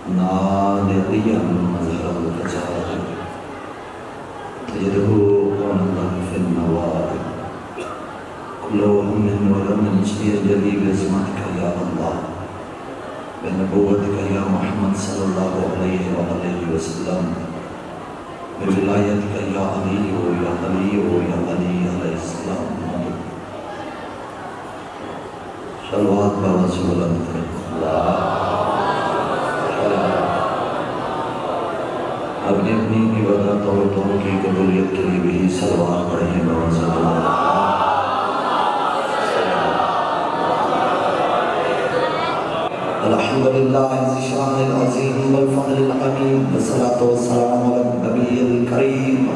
ناديا مظهر الفجائر تجده قنطا في النوائب كل هم وغم يجلي بعظمتك يا الله بنبوتك يا محمد صلى الله عليه وآله وسلم بولایتك یا علی یا علی یا علی علیہ السلام صلوات باوز بلند اپنی اپنی عبادت اور دعاؤں کی قبولیت کے لیے بھی صلوات پڑھیں باوز بلند الحمد لله ذي الشان العظيم والفضل العظيم والصلاة والسلام على النبي الكريم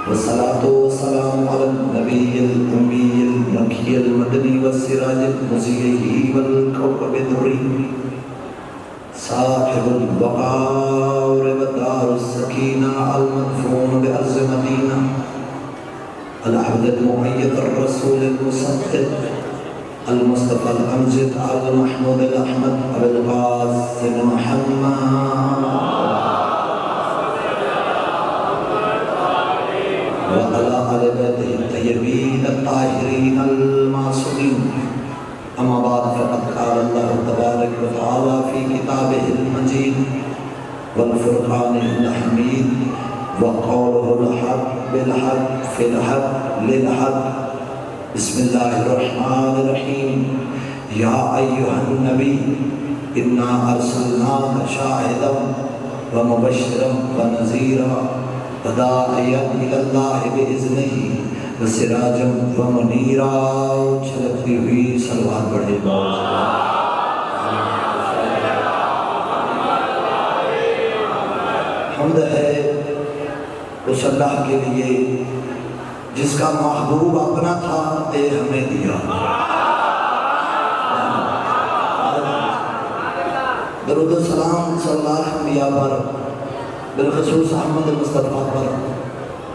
والصلاة والسلام على النبي الأمي المكي المدني والسراج المضيء والكوكب الدري صاحب الوقار ودار السكينة المدفون بأرض مدينة العبد المؤيد الرسول المصدق المصطفى الأمجد على محمود الأحمد أبي القاسم محمد وعلى آل بيته الطيبين الطاهرين المعصومين أما بعد فقد قال الله تبارك وتعالى في كتابه المجيد والفرقان الحميد وقوله الحق بالحق في الحق للحق بسم الله الرحمن الرحيم يا أيها النبي إنا أرسلناك شاهدا ومبشرا ونذيرا وداعيا إلى الله بإذنه وسراجا ومنيرا چھلکتی ہوئی صلوات پڑھے حمد ہے اس اللہ کے لیے جس کا محبوب اپنا تھا اے ہمیں دیا درود و سلام صلی اللہ علیہ وسلم پر بالخصوص احمد مصطفیٰ پر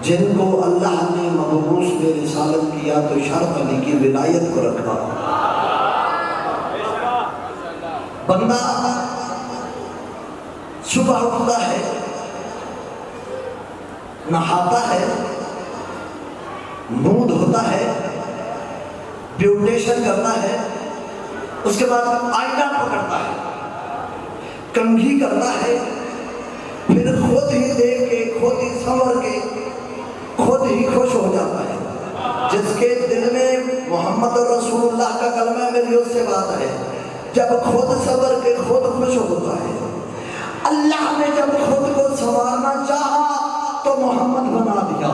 جن کو اللہ نے مبعوث میں رسالت کیا تو شرف علی کی ولایت کو رکھا بندہ صبح اٹھتا ہے نہاتا ہے منہ دھوتا ہے بیوٹیشن کرتا ہے اس کے بعد آئینہ پکڑتا ہے کنگھی کرتا ہے پھر خود ہی دیکھ کے خود ہی سنور کے خود ہی خوش ہو جاتا ہے جس کے دل میں محمد رسول اللہ کا کلمہ میری اس سے بات ہے جب خود صبر کے خود خوش ہوتا ہے اللہ نے جب خود کو سنوارنا چاہا تو محمد بنا دیا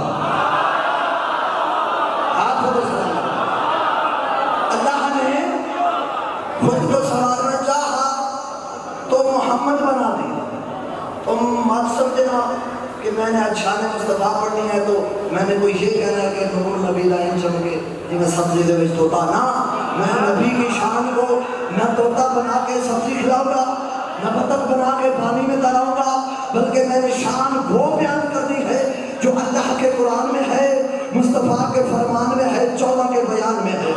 اللہ نے خود کو سنوارنا چاہا تو محمد بنا دی تم مت سمجھنا کہ میں نے اچھانے مصطفیٰ پڑھنی ہے تو میں نے کوئی یہ کہنا ہے کہ نور نبی لائن چمکے جی میں سبزی دے وچ توتا نہ میں نبی کی شان کو نہ توتا بنا کے سبزی کھلاؤں گا نہ بطخ بنا کے پانی میں تراؤں گا بلکہ میں نے شان وہ بیان کرنی ہے جو اللہ کے قرآن میں ہے مصطفیٰ کے فرمان میں ہے 14 کے بیان میں ہے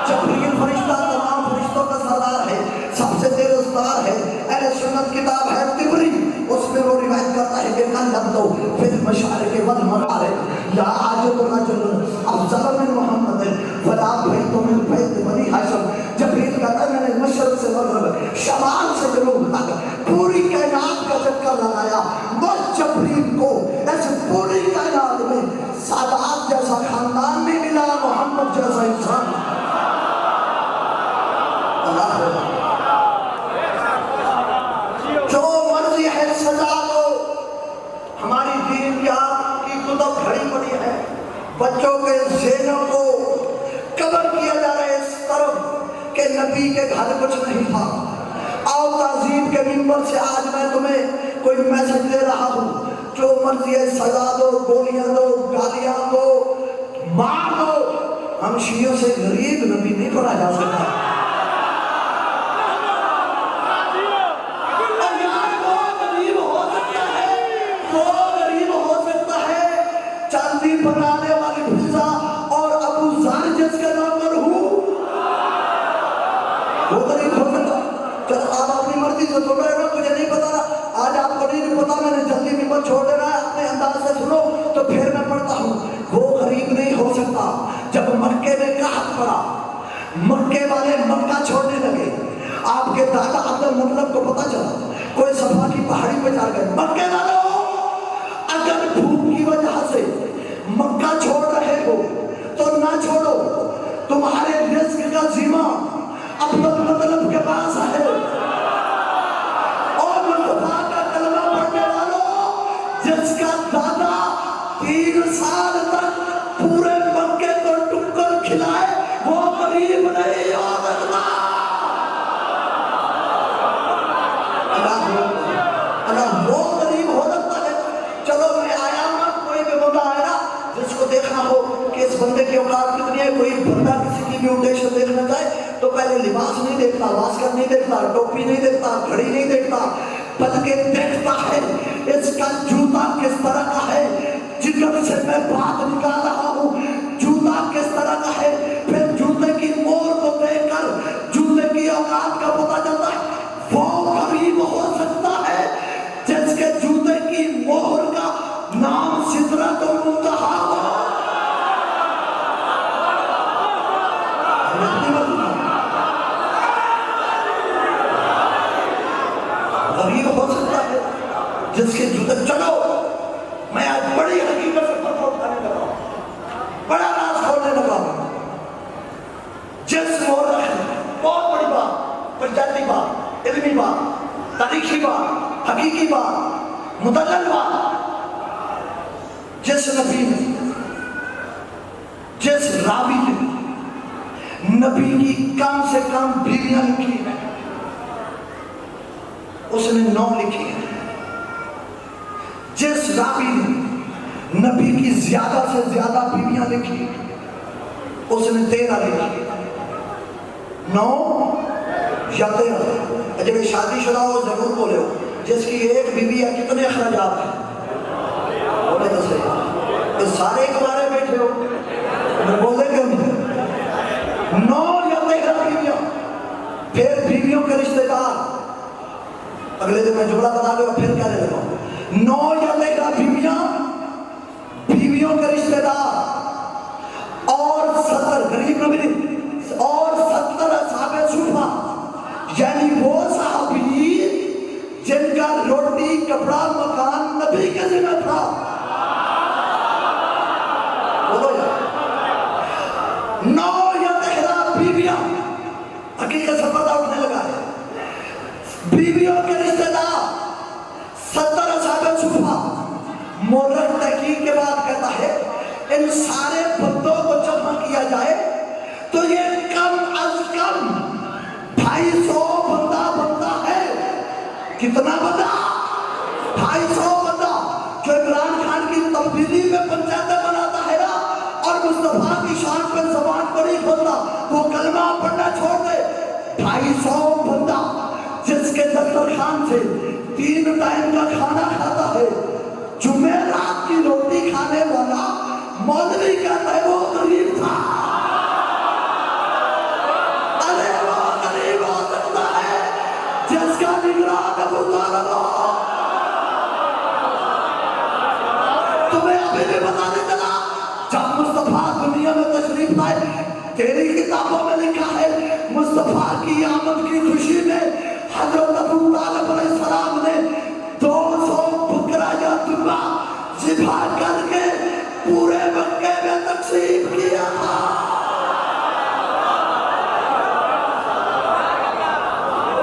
جبریل فرشتہ تمام فرشتوں کا سردار ہے سب سے تیرے استاد ہے اہل سنت کتاب ہے طبری اس میں وہ روایت کرتا ہے کہ من لم تو پھر مشارق والمغارب یا عاجب رجل افضل من محمد ولا بیت من بیت بنی ہاشم جبریل کہتا ہے میں نے مشرق سے مغرب شمال سے جنوب تک پوری کائنات کا چکر لگایا بس جبریل کو ایسے پوری کائنات میں سادات جیسا خاندان میں ملا محمد جیسا انسان اللہ جو مرضی ہے سزا دو ہماری دین کی آپ کی کتب کھڑی پڑی ہے بچوں کے ذہنوں کو کور کیا جا رہا ہے اس طرف کہ نبی کے گھر کچھ نہیں تھا آؤ تعظیم کے منبر سے آج میں تمہیں کوئی میسج دے رہا ہوں جو مرضی ہے سزا دو گولیاں دو گالیاں دو مار دو ہم شیعوں سے غریب نبی نہیں پڑھا جا سکتا بنانے والی فضا اور ابو ذر جس کا نام پر ہوں وہ غریب ہو سکتا چلو آپ اپنی مرضی سے سن رہے ہو، مجھے نہیں پتا رہا، آج آپ کو نہیں پتا، میں نے جلدی ممبر چھوڑ دینا ہے، اپنے انداز سے سنو تو پھر میں پڑھتا ہوں۔ وہ غریب نہیں ہو سکتا جب مکے میں قحط پڑا، مکے والے مکہ چھوڑنے لگے، آپ کے دادا عبد المطلب کو پتا چلا، کوئی صفا کی پہاڑی پہ جا گئے، مکے والوں اگر بھوک کی وجہ سے مکہ چھوڑ رہے ہو تو نہ چھوڑو، تمہارے رزق کا ذمہ عبد المطلب کے پاس ہے، اور مصطفیٰ کا کلمہ پڑھنے والوں جس کا دادا 3 سال تک پورے مکے کو ٹکر کھلائے، وہ غریب نہیں ہو سکتا۔ اللہ وہ غریب ہو سکتا ہے۔ چلو میں آیا ہوں، کوئی بھی بندہ آئے نا جس کو دیکھنا ہو کہ اس بندے کی اوقات کتنی ہے، کوئی بندہ کسی کی میوٹیشن دیکھنا چاہے تو پہلے لباس نہیں دیکھتا، واسکٹ نہیں دیکھتا، ٹوپی نہیں دیکھتا، گھڑی نہیں دیکھتا، بلکہ دیکھتا ہے اس کا جوتا کس طرح کا ہے، جگر سے میں بات نکال رہا ہوں، جوتا کس طرح کا ہے، پھر جوتے کی مہر کو دیکھ کر جوتے کی اوقات کا پتہ چلتا ہے۔ وہ غریب ہو سکتا ہے جس کے جوتے کی مہر کا نام سدرۃ المنتہا ہو۔ غریب ہو سکتا ہے جس کے جوتے، چلو میں آج بڑی حقیقت سے پتہ اٹھانے لگا ہوں، بڑا راز کھولنے لگا ہوں۔ جس مورخ، بہت بڑی بات، پنجابی بات، علمی بات، تاریخی بات، حقیقی بات، مدلل بات، جس نبی نے، جس راوی نے نبی کی کم سے کم بیویاں لکھی ہیں، اس نے 9 لکھی ہیں۔ جس راوی نے نبی کی زیادہ سے زیادہ بیویاں لکھی، اس نے 13 لکھی، 9 یا 13۔ جب شادی شدہ ہو ضرور بولے ہو، جس کی ایک بیوی ہے کتنے اخراجات ہیں؟ بولے تو صحیح، تو سارے کمارے بیٹھے ہو، میں بولے کیوں نہیں؟ 9 یا 13 بیویاں، پھر بیویوں کے رشتہ دار، اگلے دن میں جملہ بتا دوں پھر کہنے لگا ہوں، 9 یا 13 بیویاں، بیویوں کے رشتہ دار، اور 70 غریب نبی، اور 70 اصحاب صوفہ، یعنی وہ صحابی جن کا روٹی کپڑا مکان نبی کے ذمہ تھا۔ بولو یار، 9 یا 13 بیویاں، حقیقت سے پتہ اٹھنے لگا ہے، بیویوں کے رشتہ دار، 70 اصحاب صوفہ۔ مورخ تحقیق کے بعد کہتا ہے ان سارے بندوں کو جمع کیا جائے تو یہ کم از کم 250 بندہ بنتا ہے۔ کتنا بندہ؟ 250 بندہ، جو عمران خان کی تبدیلی میں پنچایتیں بناتا ہے نا، اور مصطفیٰ کی شان پہ زبان کو نہیں کھولتا، وہ کلمہ پڑھنا چھوڑ دے۔ 250 بندہ جس کے دسترخوان سے 3 ٹائم کا کھانا کھاتا ہے، جمعرات کی روٹی کھانے والا مولوی کہتا ہے وہ غریب تھا۔ ارے وہ غریب ہو سکتا ہے جس کا نگران ابو طالب ہو۔ تمہیں ابھی بھی بتانے چلا، جب مصطفیٰ دنیا میں تشریف لائے، تیری کتابوں میں لکھا ہے مصطفیٰ کی آمد کی خوشی میں حضرت ابو طالب علیہ السلام نے 200 بکرا یا دبا ذبح کر کے پورے مکے میں تقسیم کیا تھا۔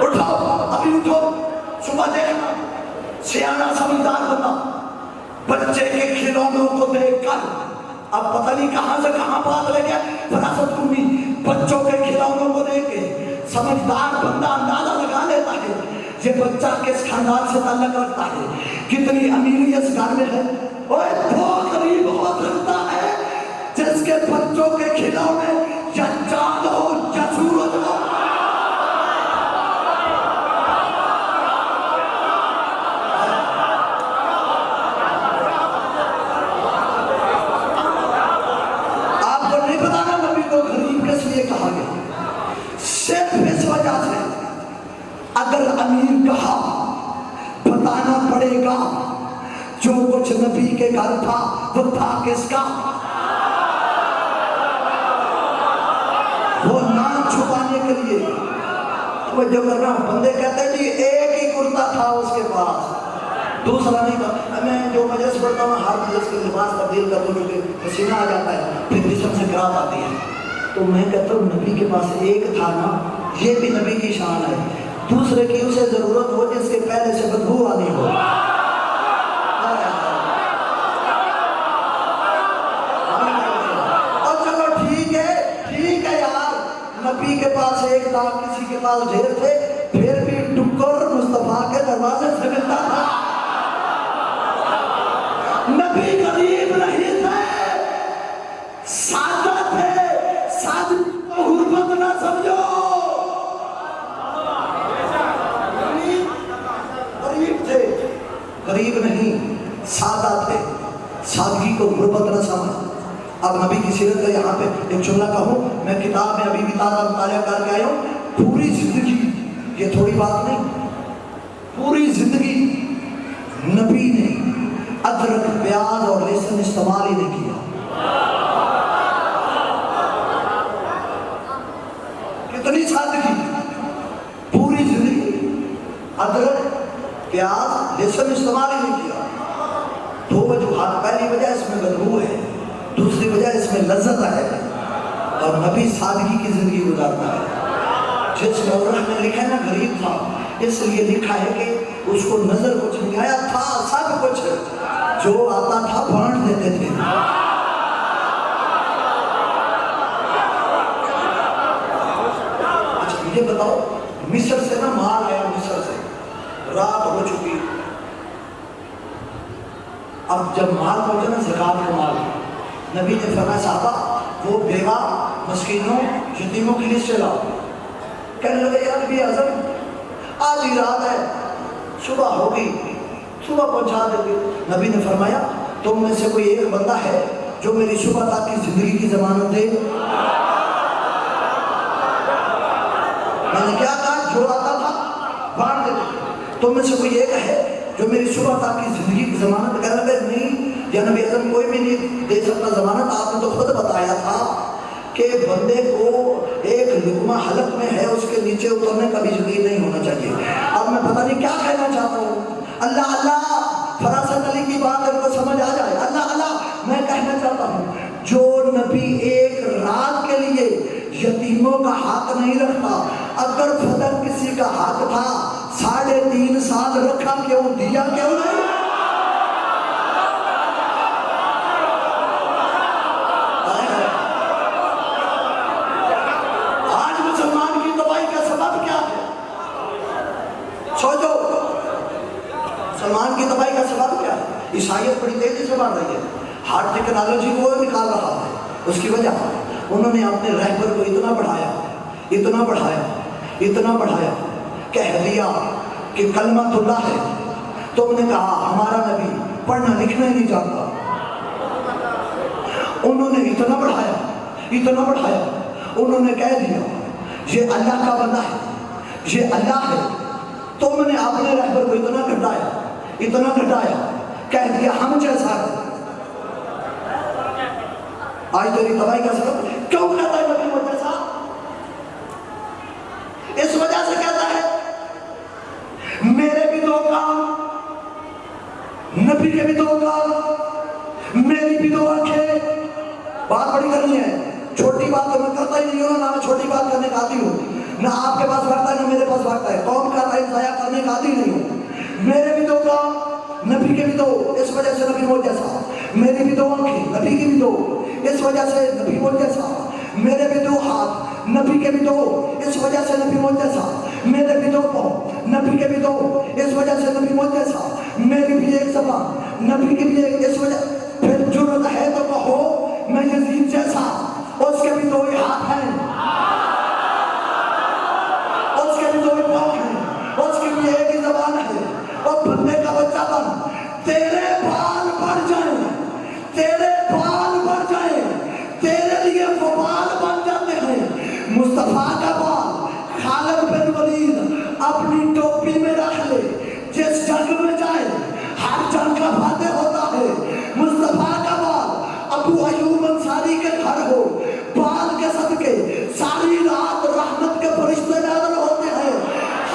اٹھو، ابھی اٹھو، صبح دیکھنا، سیانہ سمجھدار بنا، بچے کے کھلونوں کو دیکھ کر، اب پتہ نہیں کہاں سے کہاں بات لے گیا، فراست کنی، بچوں کے کھلونوں کو دیکھ کے سمجھدار بندہ اندازہ لگا لیتا ہے یہ بچہ کس خاندان سے تعلق رکھتا ہے، کتنی امیری اس گھر میں ہے۔ وہ غریب ہو سکتا ہے جس کے بچوں کے کھلونے یا چاند ہو یا سورج ہو۔ آپ کو نہیں بتانا نبی کو غریب کس لیے کہا گیا، صرف اس وجہ سے کہا بتانا پڑے گا جو کچھ نبی کے گھر تھا وہ تھا کس کا؟ وہ نام چھپانے کے لیے وہ جو کرنا بندے کہتے ہیں جی ایک ہی کرتا تھا اس کے پاس، دوسرا نہیں تھا۔ میں جو مجلس پڑھتا ہوں ہر مجلس کے لباس تبدیل کر دوں کیونکہ پسینہ آ جاتا ہے پھر جسم سے گراہٹ آتی ہے، تو میں کہتا ہوں نبی کے پاس ایک تھا نا، یہ بھی نبی کی شان ہے، دوسرے کی اسے ضرورت ہو جس کے پہلے سے بدبو آنی ہو۔ اور چلو ٹھیک ہے یار، نبی کے پاس ایک تھا کسی کے پاس ڈھیر تھے، پھر بھی ٹکر مصطفیٰ کے دروازے سے ملتا تھا۔ نبی غریب نہیں تھے، سادہ تھے، سادگی کو غربت نہ سمجھو۔ غریب تھے، غریب نہیں، سادہ تھے، سادگی کو غربت نہ سمجھ۔ اب نبی کی سیرت کا یہاں پہ ایک جملہ کہوں، میں کتاب میں ابھی بھی تازہ مطالعہ کر کے آیا ہوں، پوری زندگی، یہ تھوڑی بات نہیں، پوری زندگی نبی نے ادرک پیاز اور لہسن استعمال ہی نہیں کیا۔ کتنی سادگی، پوری زندگی ادرک پیاز لہسن استعمال ہی نہیں کیا۔ دو وجوہات، پہلی وجہ اس میں بدبو ہے، دوسری وجہ اس میں لذت ہے، اور نبی سادگی کی زندگی گزارتا ہے۔ جس مورخ نے لکھا ہے نا غریب تھا، اس لیے لکھا ہے کہ اس کو نظر کچھ نہیں آیا تھا، سب کچھ جو آتا تھا بانٹ دیتے تھے۔ اچھا مجھے بتاؤ، مصر سے نا مال آیا، مصر سے رات ہو چکی، اب جب مال پہنچا نا زکوٰۃ کا مال، نبی نے فرمایا صحابہ وہ بیوہ مسکینوں یتیموں کی لسٹ لاؤ۔ کہنے لگے یا نبی اعظم آج ہی رات ہے، صبح ہوگی، صبح پہنچا دیں گے۔ نبی نے فرمایا تم میں سے کوئی ایک بندہ ہے جو میری صبح تک کی زندگی کی ضمانت دے؟ میں نے کیا کہا؟ جو آتا تھا بانٹ دیتے۔ تم میں سے کوئی ایک ہے جو میری صبح تک کی زندگی کی ضمانت؟ کہنے لگے نہیں یا نبی اعظم کوئی بھی نہیں دے سکتا ضمانت، آپ نے تو خود بتایا تھا کہ بندے کو ایک لقمہ حلق میں ہے اس کے نیچے اترنے کا بھی یقین نہیں ہونا چاہیے۔ اب میں پتہ نہیں کیا کہنا چاہتا ہوں، اللہ اللہ فراست علی کی بات ان کو سمجھ آ جائے، اللہ اللہ میں کہنا چاہتا ہوں جو نبی ایک رات کے لیے یتیموں کا حق نہیں رکھتا، اگر فدر کسی کا حق تھا 3.5 سال رکھا کیوں، دیا کیوں نہیں؟ سلمان کی تباہی کا سبب کیا ہے؟ عیسائیت بڑی تیزی سے بڑھ رہی ہے، ہر ٹیکنالوجی کو نکال رہا ہے، اس کی وجہ انہوں نے اپنے رہبر کو اتنا بڑھایا، اتنا بڑھایا، اتنا بڑھایا، کہہ دیا کہ کلمۃ اللہ ہے، تم نے کہا ہمارا نبی پڑھنا لکھنا ہی نہیں جانتا۔ انہوں نے اتنا بڑھایا، اتنا بڑھایا، انہوں نے کہہ دیا یہ اللہ کا بندہ ہے، یہ اللہ ہے۔ تم نے اپنے رہبر کو اتنا گھٹایا، اتنا گھٹایا، کہہ دیا ہم جیسا ہے۔ آج تیری تباہی کا سبب کیوں کہتا ہے نبی وہ جیسا؟ اس وجہ سے کہتا ہے میرے بھی 2 کان، نبی کے بھی 2 کان، میری بھی 2 آنکھیں۔ بات بڑی کرنی ہے، چھوٹی بات تو میں کرتا ہی نہیں ہوں، نہ میں چھوٹی بات کرنے کا عادی ہوں، نہ آپ کے پاس وقت ہے نہ میرے پاس وقت ہے، قوم کا ٹائم ضائع کرنے کا عادی نہیں ہوں۔ میرے بھی 2 کان، نبی کے بھی 2، اس وجہ سے نبی وہ جیسا۔ میری بھی 2 آنکھیں، نبی کی بھی 2، اس وجہ سے نبی وہ جیسا۔ میرے بھی 2 ہاتھ، نبی کے بھی 2، اس وجہ سے نبی وہ جیسا۔ میرے بھی 2 پاؤں، نبی کے بھی 2، اس وجہ سے نبی وہ جیسا۔ میری بھی 1 زبان، نبی کی بھی 1، اس وجہ۔ پھر جرأت ہے تو کہو میں یزید جیسا، اس کے بھی 2 ہی ہاتھ ہیں، اس کے بھی 2 ہی پاؤں ہیں، اس کی بھی 1 ہی زبان ہے۔ اور بندے کا بچہ بن، تیرے بال بڑھ جائیں، تیرے بال بڑھ جائیں، تیرے لیے وہ بال بن جاتے ہیں۔ مصطفیٰ کا بال خالد بن ولید اپنی ٹوپی میں رکھ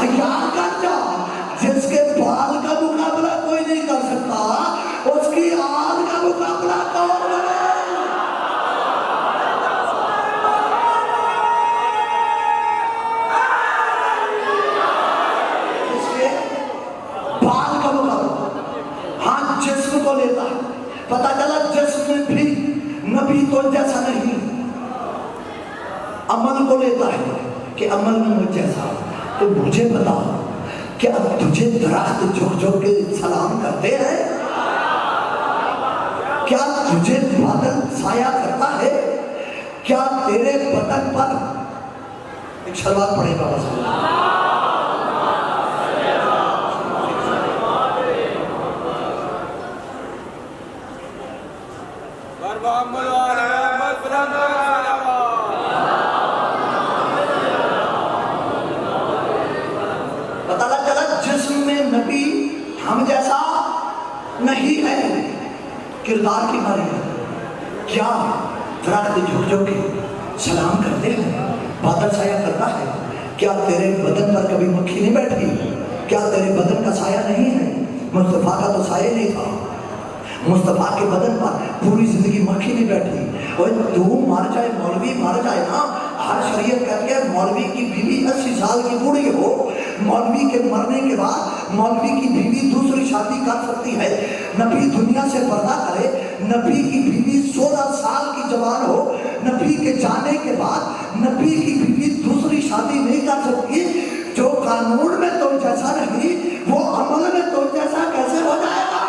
تیار کر جا، جس کے بال کا مقابلہ کوئی نہیں کر سکتا اس کی آل کا مقابلہ کون کرے؟ اس کے بال کا مقابلہ، ہاں جسم کو لیتا ہے، پتہ چلا جسم میں بھی نبی تو جیسا نہیں، عمل کو لیتا ہے کہ عمل میں مجھ جیسا۔ تو مجھے بتا کیا تجھے درخت جھک جھک کے سلام کرتے ہیں؟ کیا تجھے بادل سایہ کرتا ہے؟ کیا تیرے بدن پر ایک شلوات پڑھے گا بس پتہ چلا جسم میں نبی ہم جیسا نہیں ہے، کردار کی باری ہے۔ کیا درخت جھک جھک کے سلام کرتے ہیں، بادل سایہ کرتا ہے؟ کیا تیرے بدن پر کبھی مکھی نہیں بیٹھی؟ کیا تیرے بدن کا سایہ نہیں ہے؟ مصطفیٰ کا تو سایہ نہیں تھا، مصطفیٰ کے بدن پر پوری زندگی مکھی نہیں بیٹھی۔ اور تو مر جائے، مولوی مر جائے نا، ہر شریعت کہتی ہے مولوی کی بیوی 80 سال کی بوڑھی ہو، مولوی کے مرنے کے بعد مولوی کی بیوی دوسری شادی کر سکتی ہے۔ نبی دنیا سے پردہ کرے، نبی کی بیوی 16 سال کی جوان ہو، نبی کے جانے کے بعد نبی کی بیوی دوسری شادی نہیں کر سکتی۔ جو قانون میں تم جیسا نہیں وہ عمل میں تم جیسا کیسے ہو جائے گا؟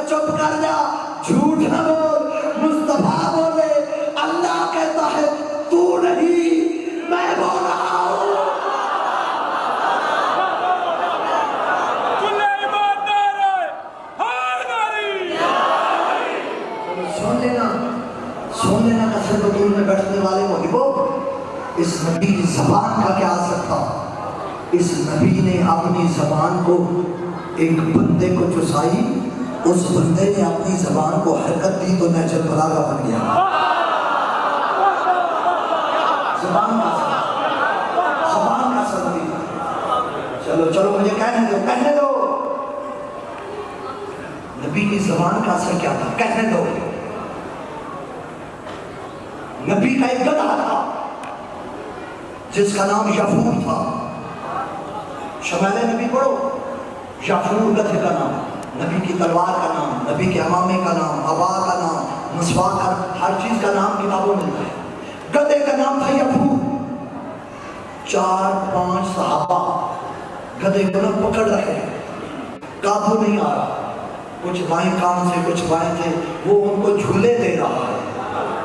چپ کر جا، جھوٹ نہ بول۔ مصطفیٰ بولے، اللہ کہتا ہے تو نہیں میں بول رہا ہوں۔ سن لینا قصر بطول میں بیٹھنے والے محبو، اس نبی کی زبان کا کیا اثر تھا؟ اس نبی نے اپنی زبان کو ایک بندے کو چسائی، اس بندے نے اپنی زبان کو حرکت دی تو نیچر بلاغہ بن گیا۔ زبان کا سب دی۔ چلو مجھے کہنے دو نبی کی زبان کا اثر کیا تھا، کہنے دو۔ نبی کا ایک گدھا تھا جس کا نام یفور تھا، شمائل نبی پڑھو، یفور گدھے کا نام، نبی کی تلوار کا نام، نبی کے امامے کا نام، عبا کا نام، مسواک کا، ہر چیز کا نام کتابوں میں ملتا ہے۔ گدھے کا نام تھا یفور۔ 4-5 صحابہ گدھے کو نہ پکڑ رہے ہیں، قابو نہیں آ رہا، کچھ بائیں کان سے کچھ بائیں سے وہ ان کو جھولے دے رہا ہے،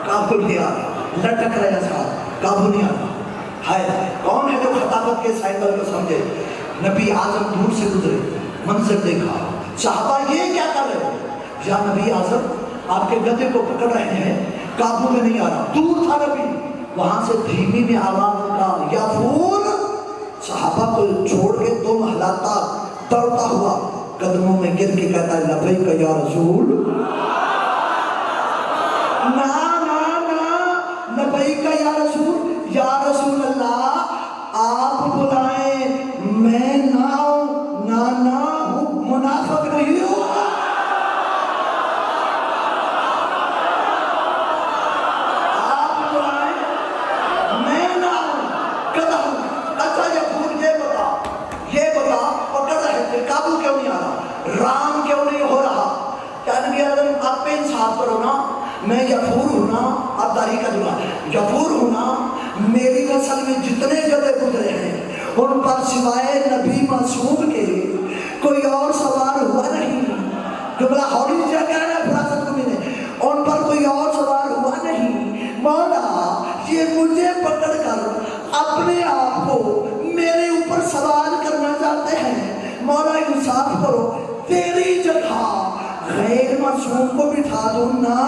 قابو نہیں آ رہا، لٹک رہے ہیں، قابو نہیں آ رہا۔ ہے کون ہے جو خطابت کے سائیکل کو سمجھے؟ نبی اعظم دور سے گزرے، منظر دیکھا، صحابہ یہ کیا کر رہے ہیں؟ یا نبی اعظم آپ کے گدھے کو پکڑ رہے ہیں، قابو میں نہیں آ رہا۔ دور تھا نبی، وہاں سے دھیمی میں آواز کا یفور، صحابہ کو چھوڑ کے 2 محلات دوڑتا ہوا قدموں میں گر کے کہتا ہے لبیک یا رسول، نا لبیک یا رسول، یا رسول اللہ آپ بلائیں میں نہ ہوں، نہ ہوں، منافق نہیں ہوں۔ آپ بلائیں میں نہ ہوں، کدھا ہوں۔ اچھا یفور یہ بتا پکڑ رہے تھے، قابو کیوں نہیں آ رہا، رام کیوں نہیں ہو رہا؟ کیا نبی اعظم آپ پہ انصاف کرو نا، میں یفور ہوں نا، آپ داڑھی کا دلہ یفور ہوں نا، میری نسل میں جتنے گدھے گزرے ہیں ان پر سوائے نبی معصوم کے کوئی اور سوار ہوا نہیں۔ قبلہ ہوری جگہ کہہ رہا ہے فراست کو ملے، ان پر کوئی اور سوار ہوا نہیں۔ مولا یہ مجھے پکڑ کر اپنے آپ کو میرے اوپر سوار کرنا چاہتے ہیں، مولا انصاف کرو، تیری جگہ غیر معصوم کو بٹھا دوں نا،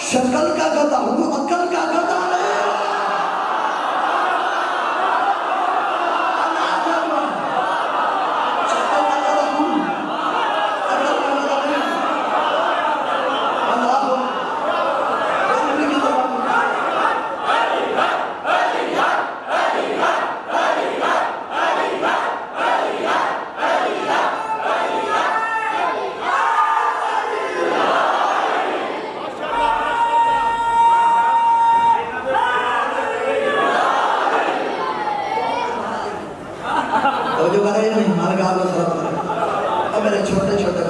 شکل کا گدھا ہوں، عقل کا گدھا نہیں۔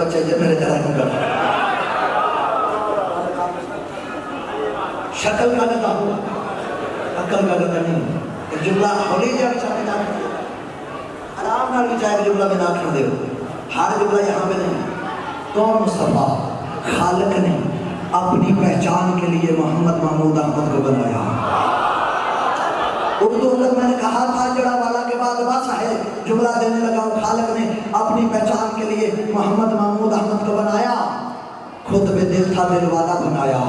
بچے جو میرے طرح نہیں کرتا شکل کا گدا ہوا عقل کا گدا نہیں. ایک جملہ ہولی جا چاہتے جاتے آرام نال بھی چاہے جملہ میں نہ کر دے ہر جملہ یہاں پہ نہیں. تو مصطفیٰ خالق نے اپنی پہچان کے لیے محمد محمود احمد کو بنایا. اردو اندر میں نے کہا تھا جڑا والا کے بعد باسا ہے جملہ دینے لگا ہوں. خالق نے اپنی پہچان کے لیے محمد محمود احمد کو بنایا. خود میں دل تھا دل والا بنایا.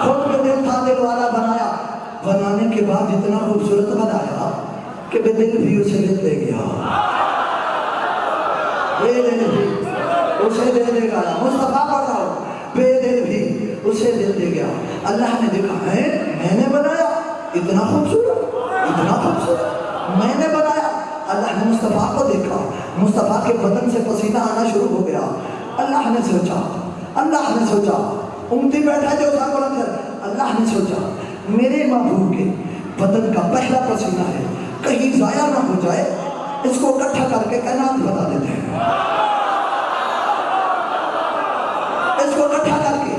خود میں دل تھا دل والا بنایا. بنانے کے بعد اتنا خوبصورت بنایا کہ بے دل بھی اسے دل دے گیا. بے دل بھی اسے دل دے گیا. مصطفیٰ پڑھ رہا ہوں بے دل بھی اسے دل دے گیا. اللہ نے دیکھا ہے میں نے بنایا اتنا خوبصورت میں نے بنایا. اللہ نے مصطفیٰ کو دیکھا مصطفیٰ کے بدن سے پسینہ آنا شروع ہو گیا. اللہ نے سوچا امتی بیٹھا جو تھا بلند کر. اللہ نے سوچا میرے محبوب کے بدن کا پہلا پسینہ ہے کہیں ضائع نہ ہو جائے اس کو اکٹھا کر کے کائنات بتا دیتے ہیں. اس کو اکٹھا کر کے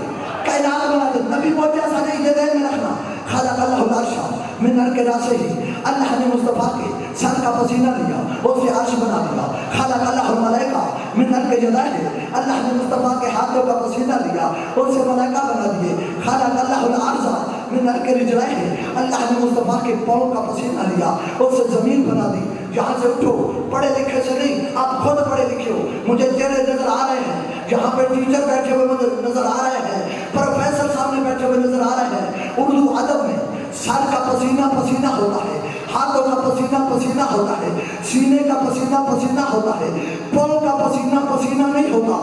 کائنات بنا دیتے. نبی بہت ایسا نہیں یہ دین میں رکھنا. خالق اللہ العرش من نر کے راسے ہی اللہ نے مصطفیٰ کے سر کا پسینہ لیا اسے عرش بنا دیا. خالق اللہ الملائکہ من نر کے جدائے اللہ نے مصطفیٰ کے ہاتھوں کا پسینہ لیا اسے ملائکہ بنا دیے. خالق اللہ العرض من نر کے رجلائے اللہ نے مصطفیٰ کے پاؤں کا پسینہ لیا اسے زمین بنا دی. یہاں سے اٹھو پڑھے لکھے سے نہیں آپ خود پڑھے لکھے ہو. مجھے چہرے نظر آ رہے ہیں یہاں پہ ٹیچر بیٹھے ہوئے مجھے نظر آ رہے ہیں پروفیسر سامنے بیٹھے ہوئے نظر آ رہے ہیں. اردو ادب میں سر کا پسینہ پسینہ ہوتا ہے ہاتھوں کا پسینہ پسینہ ہوتا ہے سینے کا پسینہ پسینہ ہوتا ہے پاؤں کا پسینہ پسینہ نہیں ہوتا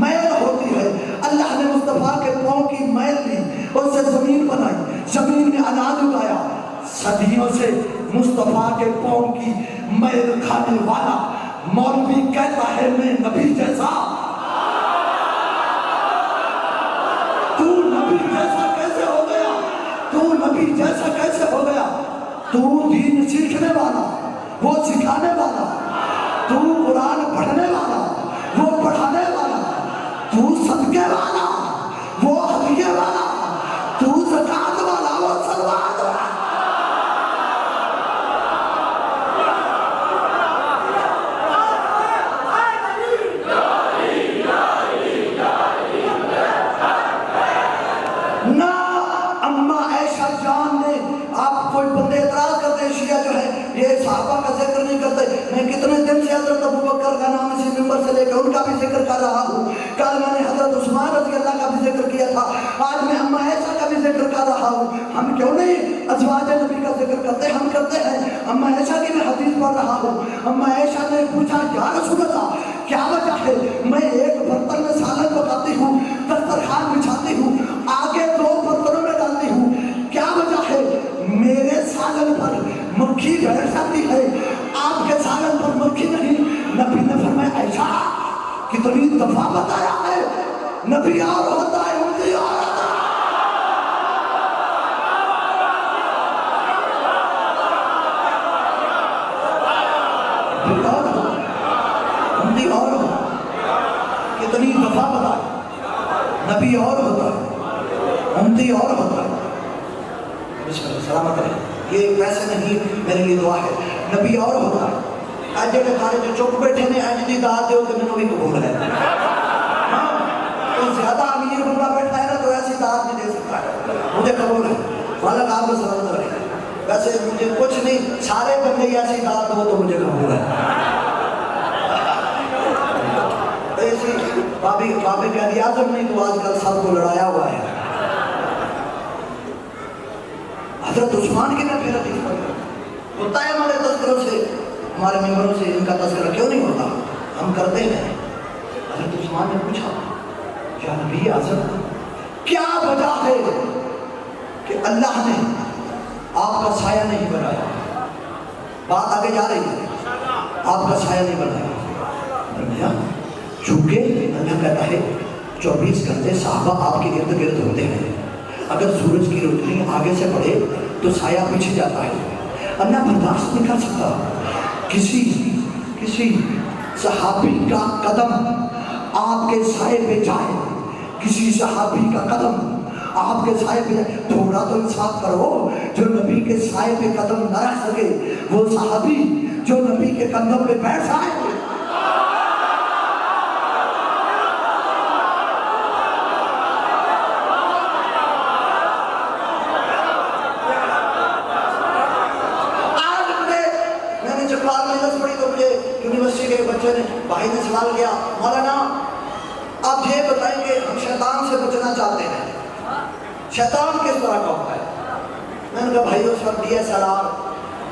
میل ہوتی ہے. اللہ نے مصطفیٰ کے پاؤں کی میل لی اس سے زمین بنائی زمین میں اناج اگایا. صدیوں سے مصطفیٰ کے پاؤں کی میل کھانے والا مولوی کہتا ہے میں نبی جیسا. تو نبی جیسا کیسے ہو گیا تو نبی جیسا کیسے ہو گیا. تو دین سیکھنے والا وہ سکھانے والا تو قرآن پڑھنے والا وہ پڑھانے والا تو صدقے والا وہ ہدیے والا تو زکات والا وہ سلوات والا. صحابہ کا ذکر نہیں کرتے. میں کتنے دن سے حضرت ابوبکر کا نام اسی ممبر سے لے کے ان کا بھی ذکر کر رہا ہوں. کل میں نے حضرت عثمان رضی اللہ کا بھی ذکر کیا تھا. آج میں اما عائشہ کا بھی ذکر کر رہا ہوں. ہم کیوں نہیں ازواج نبی کا ذکر کرتے ہم کرتے ہیں. اما عائشہ کی میں حدیث پڑھ رہا ہوں. اما عائشہ نے پوچھا یا رسول اللہ کیا وجہ ہے میں ایک برتن میں سالن پکاتی ہوں دسترخوان بچھاتی ہوں آگے 2 برتنوں میں ڈالتی ہوں کیا وجہ ہے میرے سالن پر مکھی بیٹھ جاتی ہے آپ کے سالن پر مکھی نہیں. نبی نے فرمایا عائشہ کتنی دفعہ بتایا ہے نبی اور ہوتا ہے امتی اور ہوتا ہے. امتی اور کتنی دفعہ بتایا نبی اور ہوتا ہے امتی اور ہوتا ہے. بسم اللہ سلامت رہے. یہ ویسے نہیں میرے لیے دعا ہے نبی اور ہوتا ہے. آج جڑے سارے جو چپ بیٹھے نے آج دی دعا دیو کہ میں بھی قبول ہے. ہاں تو زیادہ امیر بندہ بیٹھا ہے نا تو ایسی دعا نہیں دے سکتا ہے. مجھے قبول ہے مالک آپ کو سلامت رکھے. ویسے مجھے کچھ نہیں سارے بندے ایسی دعا دو تو مجھے قبول ہے. ایسی بابی قائد اعظم نہیں تو آج کل سب کو لڑایا ہوا ہے. حضرت عثمان کی میں پھر حدیث پڑھتا ہوتا ہے ہمارے تذکروں سے ہمارے ممبروں سے ان کا تذکرہ کیوں نہیں ہوتا ہم کرتے ہیں. حضرت عثمان نے پوچھا یا نبی اعظم کیا وجہ ہے کہ اللہ نے آپ کا سایہ نہیں بنایا. بات آگے جا رہی ہے آپ کا سایہ نہیں بنایا. چونکہ اللہ کہتا ہے 24 گھنٹے صحابہ آپ کے ارد گرد ہوتے ہیں. اگر سورج کی روشنی آگے سے پڑے تو سایہ پیچھے جاتا ہے. اللہ برداشت نہیں کر سکتا کسی صحابی کا قدم آپ کے سائے پہ جائے، کسی صحابی کا قدم آپ کے سائے پہ جائے، تھوڑا تو انصاف کرو۔ جو نبی کے سائے پہ قدم نہ رکھ سکے وہ صحابی جو نبی کے قدم پہ بیٹھ جائے۔ یونیورسٹی کے بچے نے بھائی نے سوال کیا، مولانا آپ یہ بتائیں کہ ہم شیطان سے بچنا چاہتے ہیں، شیطان کس طرح کا ہوتا ہے؟ میں نے کہا بھائی اس وقت DSLR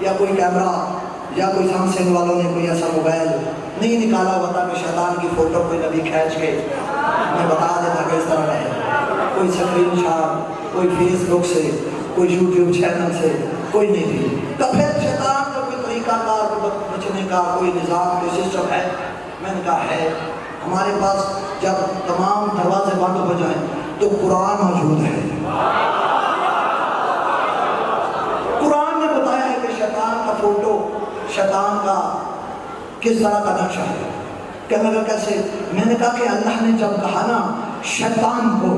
یا کوئی کیمرہ یا کوئی سیمسنگ والوں نے کوئی ایسا موبائل نہیں نکالا ہوا تھا کہ شیطان کی فوٹو کوئی نبی کھینچ کے میں بتا دیتا کہ اس طرح کا ہے۔ کوئی اسکرین شاٹ، کوئی فیس بک سے، کوئی یوٹیوب چینل سے کوئی نہیں تھی۔ تو پھر شیطان کا کوئی طریقہ کار بچنے کا کوئی نظام کوئی سسٹم ہے؟ میں نے کہا ہے، ہمارے پاس جب تمام دروازے بند ہو جائیں تو قرآن موجود ہے۔ قرآن نے بتایا ہے کہ شیطان کا فوٹو، شیطان کا کس طرح کا نقشہ ہے۔ کہنے لگا کیسے؟ میں نے کہا کہ اللہ نے جب کہا نا شیطان کو،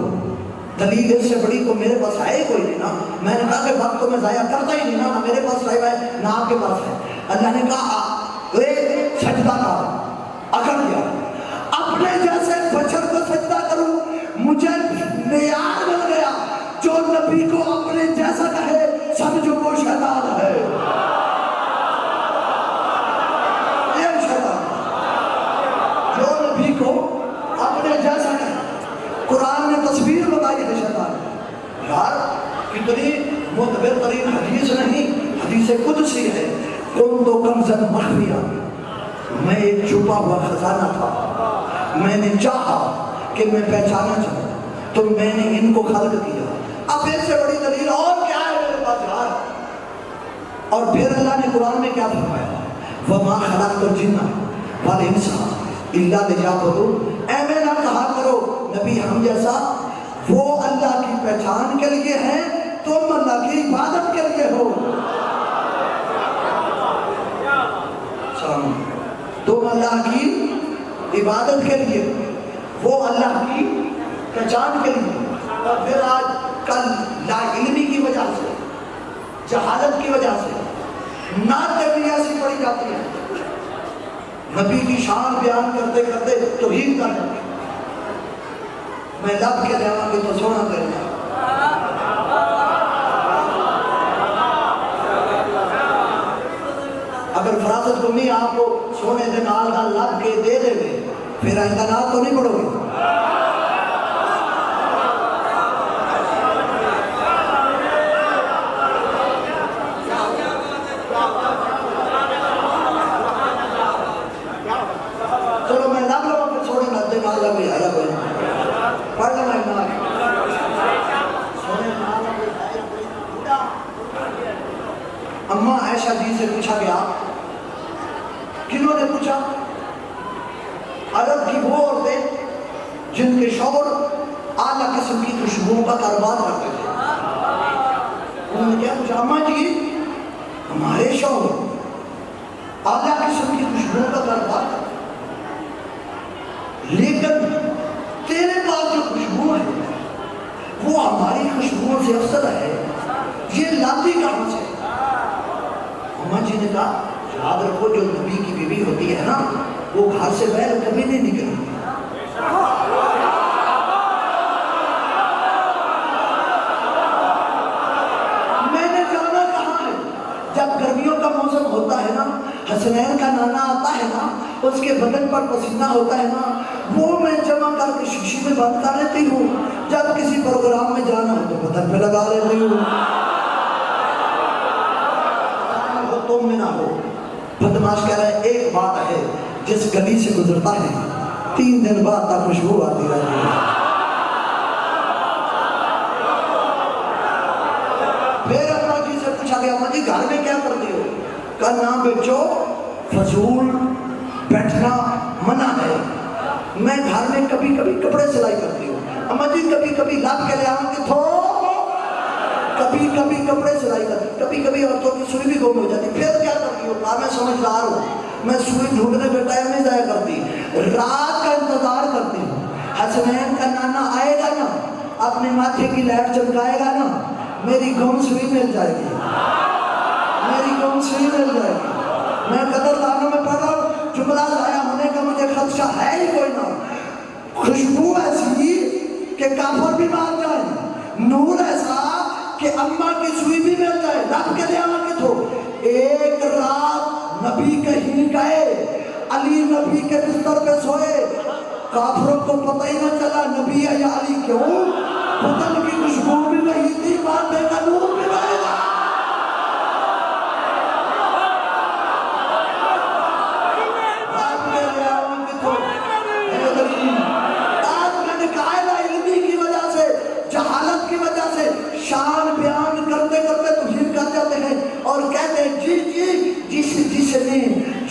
دلیل اس سے بڑی تو میرے پاس ہے کوئی نہیں نا۔ میں نے کہا کہ وقت تو میں ضائع کرتا ہی نہیں نا، نہ میرے پاس ہے نہ آپ کے پاس ہے۔ اللہ نے کہا سجدہ کر، اکڑ گیا، اپنے جیسے بشر کو سجدہ کروں، مجھے معیار مل گیا، جو نبی کو اپنے جیسا کہے سمجھو وہ شیطان ہے۔ یہ شیطان جو نبی کو اپنے جیسا کہے، قرآن نے تصویر بتائی ہے شیطان۔ یار کتنی معتبر ترین حدیث نہیں، حدیث قدسی ہے، کن تو کنزن مخفیہ، میں ایک چھپا ہوا خزانہ تھا، میں نے چاہا کہ میں پہچانا چاہوں تو میں نے ان کو خلق کیا۔ اب اس سے بڑی دلیل اور کیا ہے میرے پاس یار؟ اور پھر اللہ نے قرآن میں کیا فرمایا؟ وَمَا خَلَقْتُ الْجِنَّ وَالْإِنسَ إِلَّا لِيَعْبُدُونِ۔ اے میں نہ کہا کرو نبی ہم جیسا، وہ اللہ کی پہچان کے لیے ہیں، تم اللہ کی عبادت کے لیے ہو۔ تم اللہ کی عبادت کے لیے، وہ اللہ کی پہچان کے لیے۔ اور پھر آج کل لا علمی کی وجہ سے، جہالت کی وجہ سے نعتیں بھی ایسی پڑھی جاتی ہیں، نبی کی شان بیان کرتے کرتے توہین کر جاتے ہیں۔ میں لب کے لیاں گے تو سونا کرنا، اگر فراست کو نہیں آپ کو سونے دے نال نال لب کے دے دے گے پھر آئندہ نال تو نہیں پڑھو گے۔ چلو میں لب لوں پھر سونے لب دے نال لب آیا کوئی پڑھ لوں میں نال سونے نال لب آیا۔ اماں عائشہ جی سے پوچھا گیا، کنہوں نے پوچھا؟ عرب کی وہ عورتیں جن کے شوہر اعلیٰ قسم کی خوشبوؤں کا کاروبار کرتے تھے۔ انہوں نے کیا پوچھا؟ اماں جی ہمارے شوہر اعلیٰ قسم کی خوشبوؤں کا کاروبار کرتے ہیں، لیکن تیرے پاس جو خوشبو ہے وہ ہماری خوشبوؤں سے افضل ہے، یہ لاتی کہاں سے؟ اماں جی نے کہا یاد رکھو جو نبی کی بیوی ہوتی ہے نا وہ گھر سے باہر کبھی نہیں نکلتی۔ میں نے جانا کہاں ہے؟ جب گرمیوں کا موسم ہوتا ہے نا، حسنین کا نانا آتا ہے نا، اس کے بدن پر پسینہ ہوتا ہے نا، وہ میں جمع کر کے شیشی میں بند کر لیتی ہوں، جب کسی پروگرام میں جانا ہو تو بدن پہ لگا لیتی ہوں۔ تم میں نہ ہو۔ بدماش کہہ رہا ہے ایک بات ہے، جس گلی سے گزرتا ہے 3 دن بعد تک خوشبو آتی رہتی ہے۔ پھر اماں جی سے پوچھا گیا اماں جی گھر میں کیا کرتی ہو؟ کہا نہ بچو، فضول بیٹھنا منع ہے، میں گھر میں کبھی کبھی کپڑے سلائی کرتی ہوں۔ اماں جی کبھی کبھی لب کے لے آؤں کہ تھو، کبھی کبھی کپڑے سلائی کرتی، کبھی کبھی عورتوں کی سوئی بھی گم ہو جاتی، پھر کیا کرتی ہو؟ کہا میں سمجھدار ہوں، میں سوئی ڈھونڈنے پہ ٹائم نہیں ضائع کرتی، رات کا انتظار کرتی ہوں۔ حسنین کا نانا آئے گا نا، اپنے ماتھے کی لائٹ چمکائے گا نا، میری گم سوئی مل جائے گی، میری گم سوئی مل جائے گی۔ میں قدردانوں میں پڑھ رہا ہوں، جملہ ضائع ہونے کا مجھے خدشہ ہے ہی کوئی نہ۔ خوشبو ایسی کہ کافر بھی مان جائے، نور ایسا کہ اماں کی سوئی بھی مل جائے، رب کے نعمت ہو۔ ایک رات نبی کہیں گئے، علی نبی کے بستر پہ سوئے، کافروں کو پتہ ہی نہ چلا نبی ہے یا علی، کیوں؟ بدن کی خوشبو بھی نہیں تھی، ماتھے کا نور بھی نہیں تھا۔ جہالت کی وجہ سے شان بیان کرتے کرتے توہین کر جاتے ہیں اور کہتے ہیں جس نے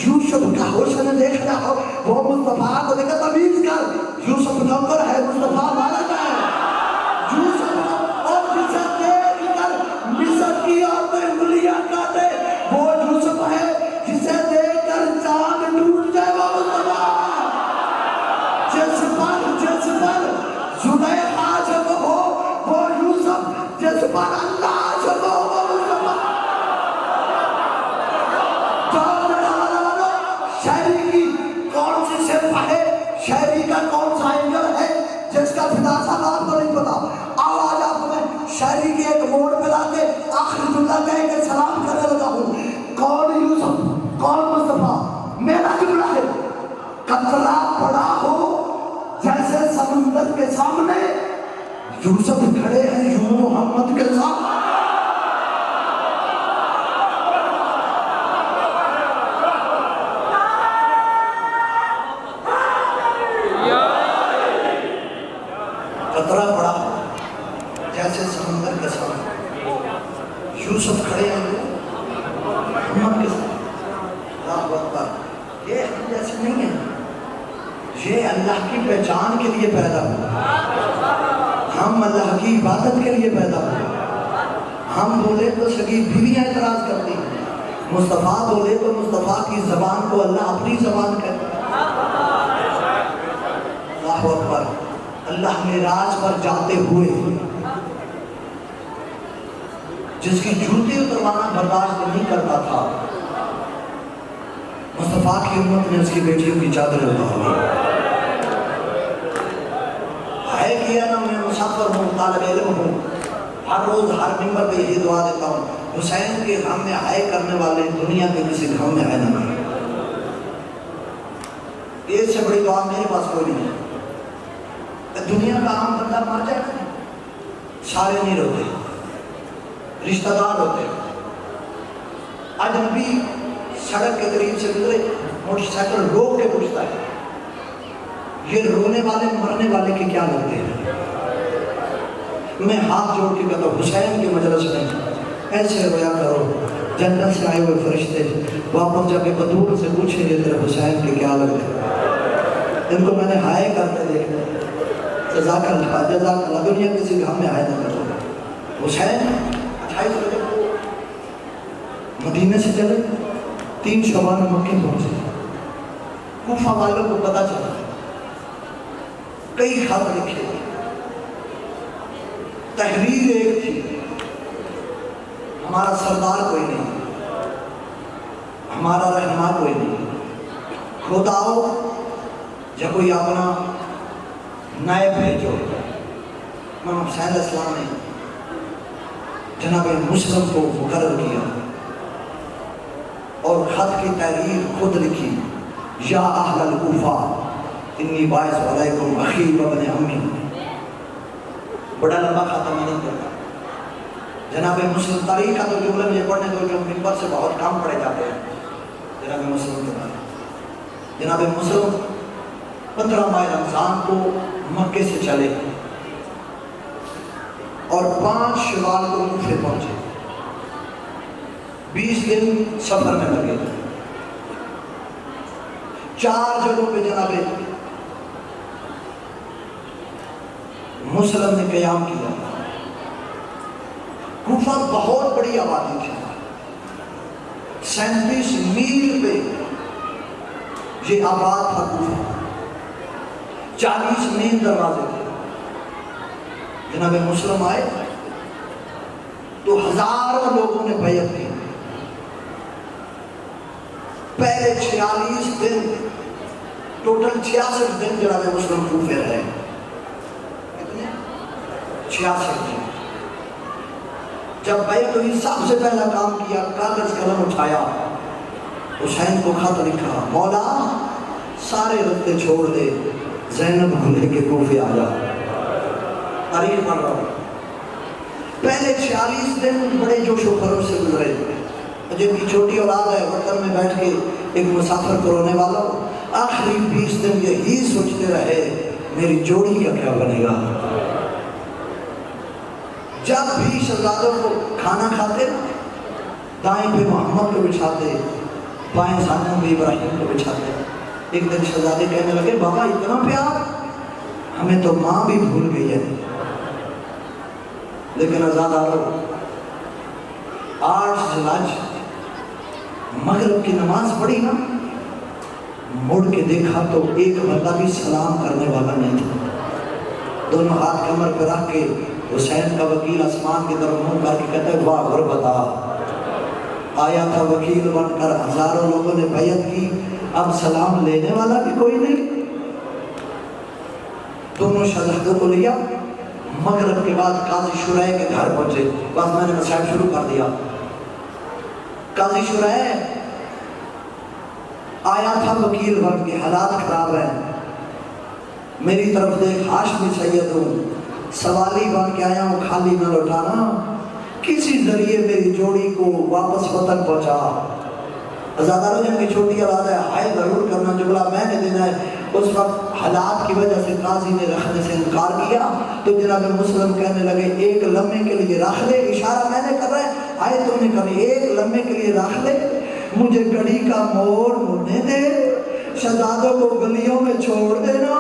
یوسف کا حسن دیکھنا ہو وہ مصطفیٰ کو دیکھا، تمیز کر، یوسف نوکر ہے، مصطفیٰ مالک ہے۔ یوسف اور جسے دیکھ کر مصر کی عورتیں انگلیاں کاٹے وہ یوسف ہے، جسے دیکھ کر چاند ٹوٹ جائے وہ مصطفیٰ۔ جس پر زلیخا جب ہو وہ یوسف، جس پر اللہ جب ہو وہ مصطفیٰ۔ شہری کی کون سی صرف ہے، شہری کا کون سا اینگل ہے جس کا فداسہ آپ کو نہیں پتا؟ آواز آپ میں شہری کے ایک موڑ پہ لا کے آخر جملہ کہے کہ سلام کرنے لگا ہوں۔ کون یوسف، کون مصطفیٰ؟ میرا جملہ ہے، قطرہ پڑا ہو جیسے سمندر کے سامنے، یوسف کھڑے ہیں یوں محمد کے سامنے۔ قطرہ پڑا جیسے سمندر کے سامنے، یوسف کھڑے ہیں محمد کے سامنے۔ اللہ اکبر، یہ ہم جیسے نہیں ہیں، یہ اللہ کی پہچان کے لیے پیدا ہوا، ہم اللہ کی عبادت کے لیے پیدا ہوئے۔ ہم بولے تو سگی بیویاں اعتراض کرتی ہیں، مصطفیٰ بولے تو مصطفیٰ کی زبان کو اللہ اپنی زبان کہتا ہے۔ اللہ اکبر، اللہ معراج پر جاتے ہوئے جس کی جوتی اتروانا برداشت نہیں کرتا تھا، مصطفیٰ کی امت نے اس کی بیٹیوں کی چادر اتار دی۔ ہے کیا نا، میں مسافر ہوں، طالب علم ہوں، ہر روز ہر ممبر پہ یہی دعا دیتا ہوں، حسین کے غم میں ہائے کرنے والے دنیا کے کسی غم میں ہائے نہ کریں۔ اس سے بڑی دعا میرے پاس کوئی نہیں ہے۔ دنیا کا عام بندہ مر جائے گا، سارے نہیں روتے، رشتہ دار ہوتے۔ اجنبی سڑک کے قریب سے گزرے، موٹر سائیکل روک کے پوچھتا ہے یہ رونے والے مرنے والے کے کیا لگتے ہیں؟ میں ہاتھ جوڑ کے کہتا ہوں حسین کے مجلس میں ایسے رویا کرو جنت سے آئے ہوئے فرشتے واپس جا کے بدور سے پوچھیں گے تیرے حسین کے کیا لگتے ہیں۔ ان کو میں نے ہائے کرتے دیکھا، جزاک اللہ، دنیا کسی بھی ہم نے ہائے نہ کرو۔ حسین 28 بجے کو مدینے سے چلے، 3 شعبان مکہ پہنچے، کوفہ والوں کو پتہ چلا، کئی خط لکھے، تحریر ایک تھی، ہمارا سردار کوئی نہیں، ہمارا رہنما کوئی نہیں، خداؤ جب کوئی اپنا نائب بھیجو۔ امام حسین علیہ السلام نے جناب مسلم کو مقرر کیا اور خط کی تحریر خود لکھی، یا اہل الکوفہ انی باعث علیکم اخی وابن امی۔ بڑا لمبا خط میں نہیں کرتا، جناب مسلم تاریخ کا تو جملہ مجھے پڑھنے دو جو منبر سے بہت کام پڑھے جاتے ہیں۔ جناب مسلم کے بارے، جناب مسلم 15 ماہ رمضان کو مکے سے چلے اور 5 شوال کو کوفے پہنچے، 20 دن سفر میں لگے، 4 جگہوں پہ جناب مسلم نے قیام کیا۔ کوفہ بہت بڑی آبادی تھی، 37 میل پہ یہ آباد تھا کوفہ، 40 مین دروازے تھے۔ جناب مسلم آئے تو ہزاروں لوگوں نے بیعت کی۔ پہلے 46 دن، ٹوٹل 66 دن جناب مسلم کوفے رہے۔ کتنے؟ 66 دن۔ جب بیعت ہوئی سب سے پہلا کام کیا، کاغذ قلم اٹھایا، حسین کو خط لکھا، مولا سارے رتے چھوڑ دے، زینب کو لے کے کوفے آ جا۔ تاریخ پڑھ رہا ہوں۔ پہلے 46 دن بڑے جوش و خروش سے گزرے۔ جن کی چھوٹی اولاد ہے وطن میں بیٹھ کے ایک مسافر کو رونے والا، آخری 20 دن یہی سوچتے رہے میری جوڑی کا کیا بنے گا۔ جب بھی شہزادوں کو کھانا کھاتے، دائیں پہ محمد کو بچھاتے، بائیں سامنے پہ ابراہیم کو بچھاتے۔ ایک دن شہزادے کہنے لگے بابا اتنا پیار، ہمیں تو ماں بھی بھول گئی ہے۔ لیکن عزادارو، 8 ذوالحج مغرب کی نماز پڑھی نا، مڑ کے دیکھا تو ایک بندہ بھی سلام کرنے والا نہیں تھا۔ دونوں ہاتھ کمر پہ رکھ کے حسین کا وکیل آسمان کی طرف منہ کر کے کہتا ہے واہ غربتا، آیا تھا وکیل بن کر، ہزاروں لوگوں نے بیعت کی، اب سلام لینے والا بھی کوئی نہیں۔ دونوں شہزادوں کو لیا، مغرب کے بعد قاضی شرح کے گھر پہنچے۔ بس میں نے مسائل شروع کر دیا۔ قاضی شرح آیا تھا وکیل بن کے، حالات خراب ہیں، میری طرف دیکھ ہاشمی سید ہوں، سوالی بن کے آیا ہوں، خالی نہ لوٹانا، کسی ذریعے میری جوڑی کو واپس وطن پہنچا۔ عزاداروں جن کی چھوٹی اولاد ہے، ہائے ضرور کرنا، جملہ میں نے دینا ہے۔ اس وقت حالات کی وجہ سے قاضی نے رکھنے سے انکار کیا، تو جناب مسلم کہنے لگے ایک لمحے کے لیے رکھ لے، اشارہ میں نے کر رہا ہے، آئے تم نے کبھی ایک لمحے کے لیے رکھ لے، مجھے گھڑی کا موڑ مڑنے دے، شہزادوں کو گلیوں میں چھوڑ دینا،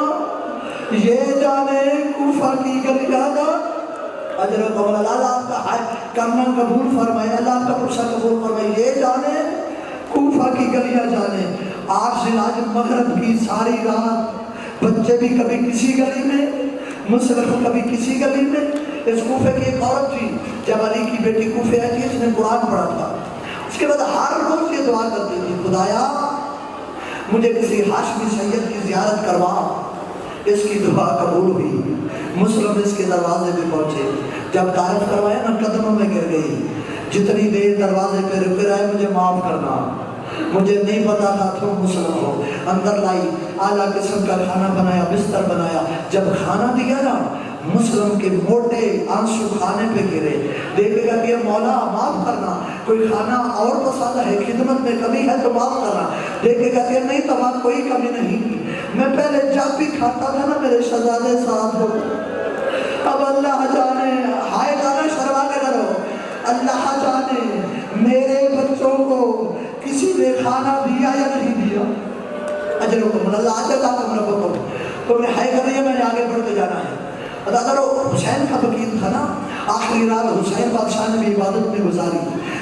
یہ جانے کوفہ کی گلیاں نا۔ اجر و قبول اللہ آپ کا کرنا قبول فرمائے، اللہ آپ کا پرسہ قبول فرمائے، یہ جانے کوفہ کی گلیاں جانے۔ 8 ذوالحج مغرب کی ساری رات، بچے بھی کبھی کسی گلی میں، مسلم کبھی کسی گلی میں۔ اس کوفے کی ایک عورت تھی، جب علی کی بیٹی کوفے آئی تھی، اس نے قرآن پڑھا تھا، اس کے بعد ہر روز یہ دعا کرتی تھی، خدایا مجھے کسی ہاشمی سید کی زیارت کروا۔ اس کی دعا قبول ہوئی، مسلم اس کے دروازے پہ پہنچے، جب تعارف کروایا نا قدموں میں گر گئی، جتنی دیر دروازے پہ رکے رہے مجھے معاف کرنا، مجھے نہیں پتا تھا تم مسلم ہو۔ اندر لائی، اعلیٰ قسم کا کھانا بنایا، بستر بنایا، جب کھانا دیا نا مسلم کے موٹے آنسو کھانے پہ گرے، دیکھے گا کہ مولا معاف کرنا، کوئی کھانا اور پسند ہے، خدمت میں کمی ہے تو معاف کرنا، دیکھے گا کہ نہیں تمام کوئی کمی نہیں، میں پہلے جب بھی کھاتا تھا نا میرے شہزادے ساتھ ہو، اب اللہ جانے، ہائے گانا شرما کے کرو، اللہ جانے میرے بچوں کو کسی نے کھانا دیا یا نہیں دیا۔ اجر و قبول اللہ آجا تھا تم رب کو، تمہیں ہائے کر رہی ہے، میں نے آگے بڑھتے جانا ہے۔ ادھر حسین کا وکیل تھا نا، آخری رات حسین بادشاہ نے بھی عبادت میں گزاری،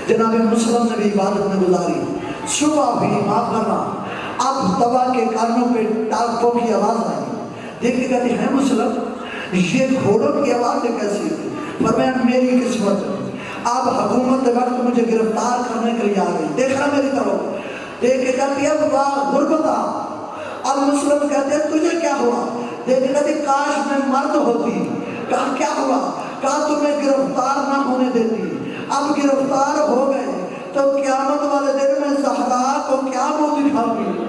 جناب مسلم نے بھی عبادت میں گزاری، صبح بھی معاف کرنا، اب توا کے کانوں پہ ٹاپوں کی آواز آئی، دیکھے کہتے ہیں مسلم یہ گھوڑوں کی آواز کیسی تھی؟ فرمایا میری قسمت، اب حکومت وقت مجھے گرفتار کرنے کے لیے آ گئی، دیکھنا میری طرف، دیکھے کہتی ہے واہ غربتا، اب مسلم کہتے ہیں تجھے کیا ہوا؟ دیکھے کہتی کاش میں مرد ہوتی، کہا کیا ہوا؟ کہا تمہیں گرفتار نہ ہونے دیتی، اب گرفتار ہو گئے تو قیامت والے دن میں زہرا کو کیا منہ دکھاؤں گی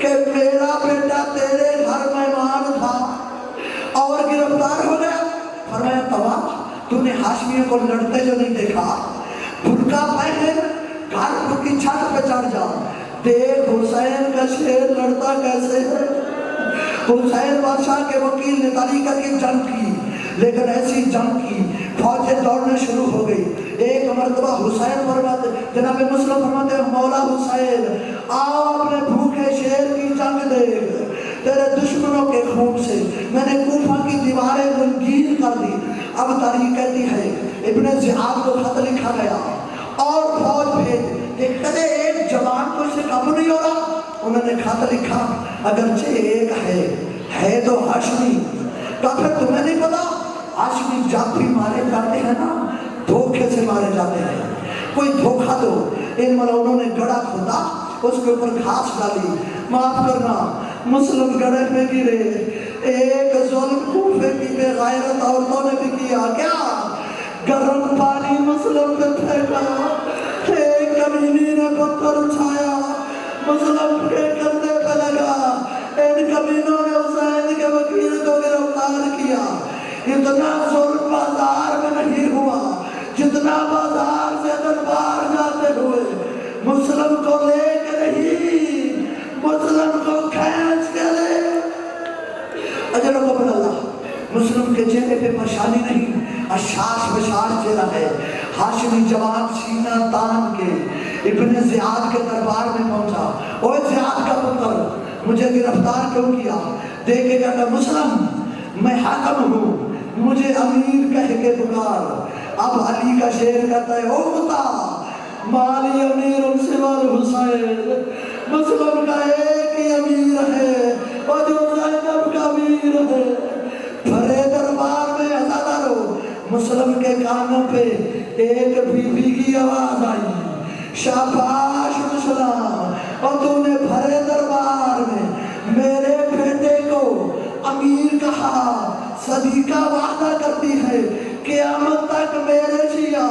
کہ میرا بیٹا تیرے گھر مہمان تھا اور گرفتار ہو گیا۔ فرمایا توا تو نے ہاشمیوں کو لڑتے جو نہیں دیکھا، برقع پہن گھر کی چھت پہ چڑھ جا، دیکھ حسین کا شیر لڑتا کیسے ہے۔ حسین بادشاہ کے وکیل نے طریقت کی جنگ کی، لیکن ایسی جنگ کی فوجیں دوڑنے شروع ہو گئی۔ ایک مرتبہ حسین فرماتے، جناب مسلم فرماتے ہیں مولا حسین آپ نے بھوکے شیر کی جنگ دیکھ، تیرے دشمنوں کے خون سے میں نے کوفہ کی دیواریں رنگین کر دی۔ اب تاریخ کہتی ہے ابن زیاد کو خط لکھا گیا اور فوج بھیج، کہ کدے ایک جوان کو اس سے قابو نہیں ہو رہا، انہوں نے خط لکھا اگرچہ ایک ہے تو ہاشمی. کہا پھر تمہیں نہیں پتا ہاشمی جب بھی مارے جاتے ہیں نا دھوکے سے مارے جاتے ہیں. کوئی دھوکہ دو. ان ملعونوں نے گڑا کھودا, اس کے اوپر گھاس ڈالی. معاف کرنا مسلم گڑے پہ گرے. ایک ظلم کوفے کی بے غیرت عورتوں نے بھی کیا. کیا گرم پانی مسلم پہ پھینکا. ایک کمینی نے پتھر اٹھایا مسلم کے کندھے پہ لگا. ان کمینوں نے حسین کے وکیل کو گرفتار کیا. اتنا ظلم بازار میں نہیں ہوا جتنا بازار سے دربار جاتے ہوئے مسلم کو لے کے نہیں, مسلم کو کھینچ کے لے. اجر و قبل اللہ. مسلم کے چہرے پہ پریشانی نہیں, اشاش بشاش چہرہ ہے. ہاشمی جوان سینہ تان کے ابن زیاد کے دربار میں پہنچا. اوہ زیاد کا پتر مجھے گرفتار کیوں کیا؟ دیکھے گا کہ مسلم میں حاکم ہوں, مجھے امیر کہہ کے پکار. اب علی کا شعر کہتا ہے او متا مالی امیر سوا الحسین. مسلم کا ایک ہی امیر ہے اور جو زینب کا امیر ہے. بھرے دربار میں ہزاروں مسلم کے کانوں پہ ایک بیوی کی آواز آئی, شاباش مسلم, اور تو نے بھرے دربار میں میرے بیٹے کو امیر کہا. صدی کا وعدہ کرتی ہے قیامت تک میرے شیعہ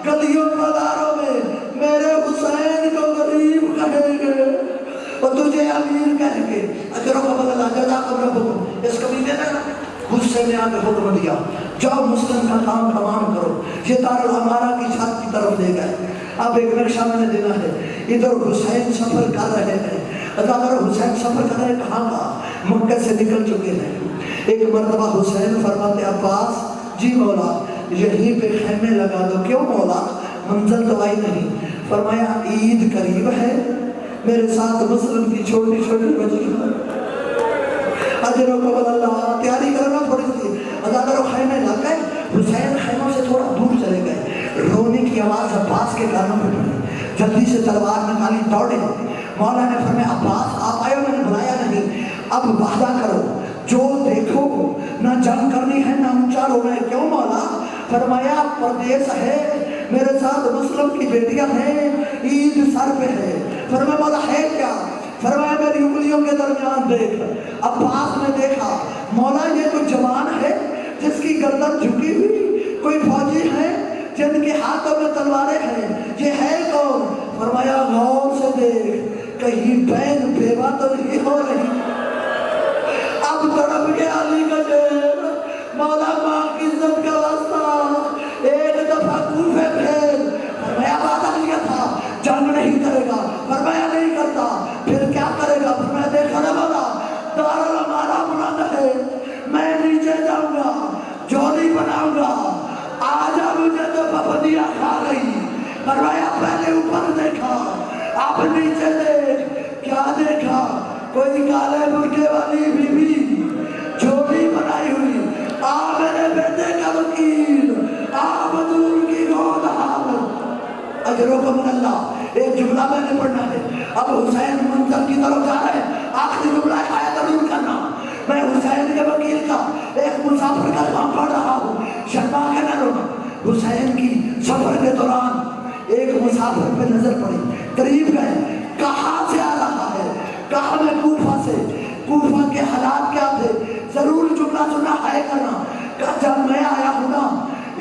گلیوں بازاروں میں میرے حسین کو غریب کہیں گے اور تجھے امیر کہیں گے. اجر و قبل اللہ جزاکم ربکم. اس کمینے نے غصے میں آ کے حکم دیا جاؤ مسلم کا کام تمام کرو. یہ دارالعمارہ کی چھت کی طرف لے گئے. اب ایک نقشہ میں نے دینا ہے. ادھر حسین سفر کر رہے ہیں. اگر حسین سفر کر رہے ہیں کہاں کا؟ مکہ سے نکل چکے ہیں. ایک مرتبہ حسین فرماتے عباس جی مولا یہیں پہ خیمے لگا دو. کیوں مولا؟ منزل تو آئی نہیں. فرمایا عید قریب ہے, میرے ساتھ مسلم کی چھوٹی چھوٹی بچی ہے. اجر و قبل اللہ. تیاری کرنا تھوڑی سی. اگر وہ خیمے لگ گئے, حسین خیموں سے تھوڑا دور چلے گئے. رونے کی آواز عباس کے کانوں پہ پڑی. جلدی سے تلوار نکالی دوڑے. مولا نے فرمایا عباس آپ آئے ہو, میں نے بلایا نہیں. اب وعدہ کرو جو دیکھو نہ جنگ کرنی ہے نہ اونچا رونا ہے. کیوں مولا؟ فرمایا پردیس ہے, میرے ساتھ مسلم کی بیٹیاں ہیں, عید سر پہ ہے. فرمایا مولا ہے کیا؟ فرمایا میری انگلیوں کے درمیان دیکھ. عباس نے دیکھا مولا یہ تو جوان ہے جس کی گردن جھکی ہوئی, کوئی فوجی ہے جن کے ہاتھوں میں تلواریں ہیں, یہ ہے کون؟ فرمایا غور سے دیکھ کہیں بہن بیوہ تو نہیں ہو رہی. اب تڑپ گیا علی کا شعر, مولا ماں کی عزت کا واسطہ ایک دفعہ کوفے پھیر. فرمایا وعدہ لیا تھا جنگ نہیں کرے گا. فرمایا نہیں کرتا. پھر کیا کرے گا؟ فرمایا دیکھا نا مولا دارالعمارہ بلند ہے, میں نیچے جاؤں گا جوڑی بناؤں گا. آج مجھے تو پابندیاں کھا گئی. فرمایا پہلے اوپر دیکھا اب نیچے دیکھ. کیا دیکھا؟ کوئی کالے برقعے والی بیوی جوڑی بنائی ہوئی. آ میرے بیٹے کا وکیل, آ بدور کی گود حامل. اجر و قبل اللہ. ایک جملہ میں نے پڑھنا ہے. اب حسین منزل کی طرف جا رہے ہیں. آخری جملہ آیا ضرور کرنا. میں حسین کے وکیل کا ایک مسافر کا کام پڑھ رہا ہوں, شرما کے نہ رونا. حسین کی سفر کے دوران ایک مسافر پہ نظر پڑی. قریب گئے, کہاں سے آ رہا ہے؟ کہا میں کوفہ سے. کوفہ کے حالات کیا تھے؟ ضرور جملہ سنا ہے کرنا. کہا جب میں آیا ہوں نا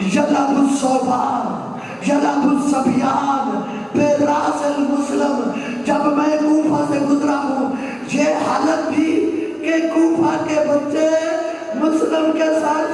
یلب الصوبان یلب الصبیان بے راس المسلم, جب میں کوفہ سے گزرا ہوں یہ حالت بھی کہ کوفہ کے بچے مسلم کے ساتھ